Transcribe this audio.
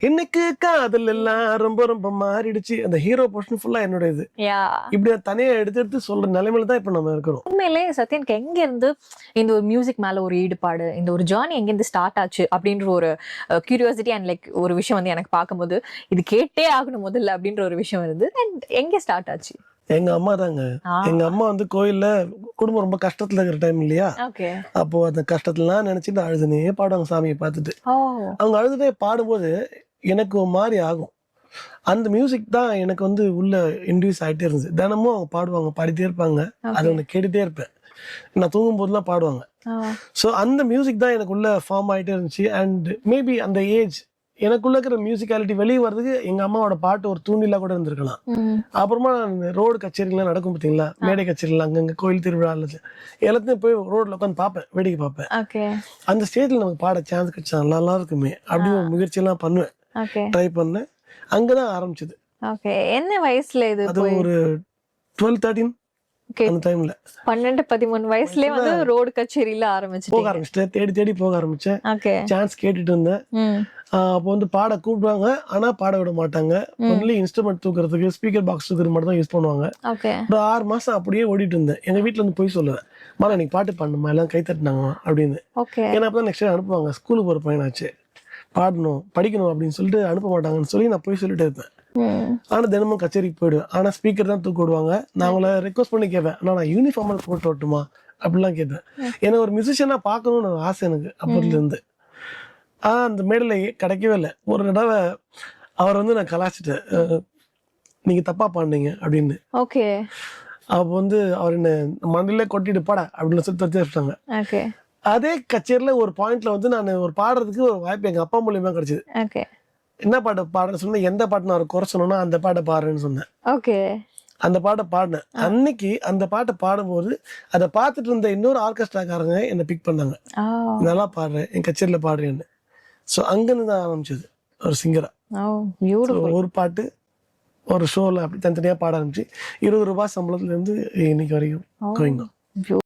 இன்னைக்கு காதல் எல்லாம் ரொம்ப ரொம்ப மாறிடுச்சு. அந்த ஹீரோ போர்ஷன் ஃபுல்லா என்னோட இது. யா இப்படி நான் தனியா எடுத்து எடுத்து சொல்ற நிலைமையில தான் இப்ப நம்ம இருக்கிறோம். உண்மையிலே சத்யனுக்கு எங்க இருந்து இந்த ஒரு மியூசிக் மேல ஒரு ஈடுபாடு, இந்த ஒரு ஜேர்னி எங்க இருந்து ஸ்டார்ட் ஆச்சு அப்படின்ற ஒரு கியூரியாசிட்டி அண்ட் லைக் ஒரு விஷயம் வந்து எனக்கு பார்க்கும்போது இது கேட்டே ஆகணும் முதல்ல அப்படின்ற ஒரு விஷயம் இருந்து அண்ட் எங்க ஸ்டார்ட் ஆச்சு? எங்க அம்மா தாங்க. எங்க அம்மா வந்து கோயில்ல குடும்பம் ரொம்ப கஷ்டத்துல இருக்கிற டைம் இல்லையா? ஓகே. அப்போ அந்த கஷ்டத்துலாம் நினைச்சிட்டு அழுதுனே பாடுவாங்க சாமியை பார்த்துட்டு. ஓ அவங்க அழுதுட்டே பாடும்போது எனக்கு ஒரு மாதிரி ஆகும். அந்த மியூசிக் தான் எனக்கு வந்து உள்ள இன்டியூஸ் ஆகிட்டே இருந்துச்சு. தினமும் அவங்க பாடுவாங்க, பாடிட்டே இருப்பாங்க. அதை நான் கேட்டுட்டே இருப்பேன். நான் தூங்கும் போதெல்லாம் பாடுவாங்க. ஸோ அந்த மியூசிக் தான் எனக்குள்ள ஃபார்ம் ஆகிட்டே இருந்துச்சு. அண்ட் மேபி அந்த ஏஜ் எனக்குள்ள இருக்கிற மியூசிக்காலிட்டி வெளியே வர்றதுக்கு எங்க அம்மாவோட பாட்டு ஒரு தூண்டிலா கூட இருந்திருக்கலாம். அப்புறமா ரோடு கச்சேரிகள்லாம் நடக்கும் பார்த்தீங்களா, மேடை கச்சேரிகள் அங்கங்க கோயில் திருவிழா எல்லாத்தையும் போய் ரோட்ல உட்காந்து பார்ப்பேன், வேடிக்கை பார்ப்பேன். அந்த ஸ்டேஜ்ல நமக்கு பாட சான்ஸ் கிடைச்சா நல்லா இருக்குமே அப்படின்னு ஒரு முயற்சியெல்லாம் பண்ணுவேன், ட்ரை பண்ணேன். அங்கதான் ஆரம்பிச்சது. என்ன வயசுல இது? அது ஒரு 12-13 அந்த டைம்ல 12-13 வயசுலயே வந்து ரோடு கச்சேரியில போக ஆரம்பிச்சிட்டேன். தேடி தேடி போக ஆரம்பிச்சேன். சான்ஸ் கேட்டுட்டு இருந்தேன். அப்போ வந்து பாட கூப்பிடுவாங்க, ஆனா பாட விட மாட்டாங்க. ஒன்லி இன்ஸ்ட்ருமெண்ட் தூக்குறதுக்கு ஸ்பீக்கர் பாக்ஸ் தூக்குறது மட்டும் தான் யூஸ் பண்ணுவாங்க. ஒரு 6 மாசம் அப்படியே ஓடிட்டு இருந்தேன். எங்க வீட்டுல இருந்து போய் சொல்லுவேன், மாமா எனக்கு பாட்டு பாடணுமா, எல்லாம் கை தட்டினாங்க அப்படின்னு. ஏன்னா அப்பதான் நெக்ஸ்ட் டே அனுப்புவாங்க, ஸ்கூலுக்கு போற பையனாச்சு, பாடணும் படிக்கணும் அப்படின்னு சொல்லிட்டு அனுப்ப மாட்டாங்கன்னு சொல்லி நான் போய் சொல்லிட்டு இருப்பேன். ஆனா தினமும் கச்சேரிக்கு போயிடுவேன். ஆனா ஸ்பீக்கர் தான் தூக்கி விடுவாங்க. நான் அவங்கள ரெக்வஸ்ட் பண்ணி கேட்பேன், நான் யூனிஃபார்ம் போட்டு வரட்டுமா அப்படிலாம் கேட்பேன். எனக்கு ஒரு மியூசிஷியனா பார்க்கணும்னு ஒரு ஆசை எனக்கு அப்போதுல இருந்து. அந்த மேடையில கிடைக்கவே இல்லை. ஒரு தடவை அவர் வந்து நான் கலாச்சிட்டேன், நீங்க தப்பா பாடுனீங்க அப்படின்னு. அப்போ வந்து அவர் என்ன மண்ணிலே கொட்டிட்டு பாட அப்படின்னு சொல்லி தச்சு வச்சுட்டாங்க. அதே கச்சேரியில ஒரு பாயிண்ட்ல வந்து நான் ஒரு பாடுறதுக்கு ஒரு வாய்ப்பு எங்க அப்பா மூலியமா கிடைச்சது. என்ன பாட்டு பாடுறேன்னு சொன்னா, எந்த பாட்டு நான் குறை சொன்னா அந்த பாட்டை பாடுறேன்னு சொன்னேன். அந்த பாட்டை பாடினேன். அன்னைக்கு அந்த பாட்டை பாடும்போது அதை பார்த்துட்டு இருந்த இன்னொரு ஆர்கெஸ்ட்ராக்காரங்க என்னை பிக் பண்ணாங்க, நல்லா பாடுறேன், என் கச்சேரியில பாடுறேன்னு. ஸோ அங்கிருந்து தான் ஆரம்பிச்சது ஒரு சிங்கரா. ஒரு பாட்டு ஒரு ஷோல அப்படி தனித்தனியா பாட ஆரம்பிச்சு 20 ரூபாய் சம்பளத்துல இருந்து இன்னைக்கு வரைக்கும் கோயிங்க.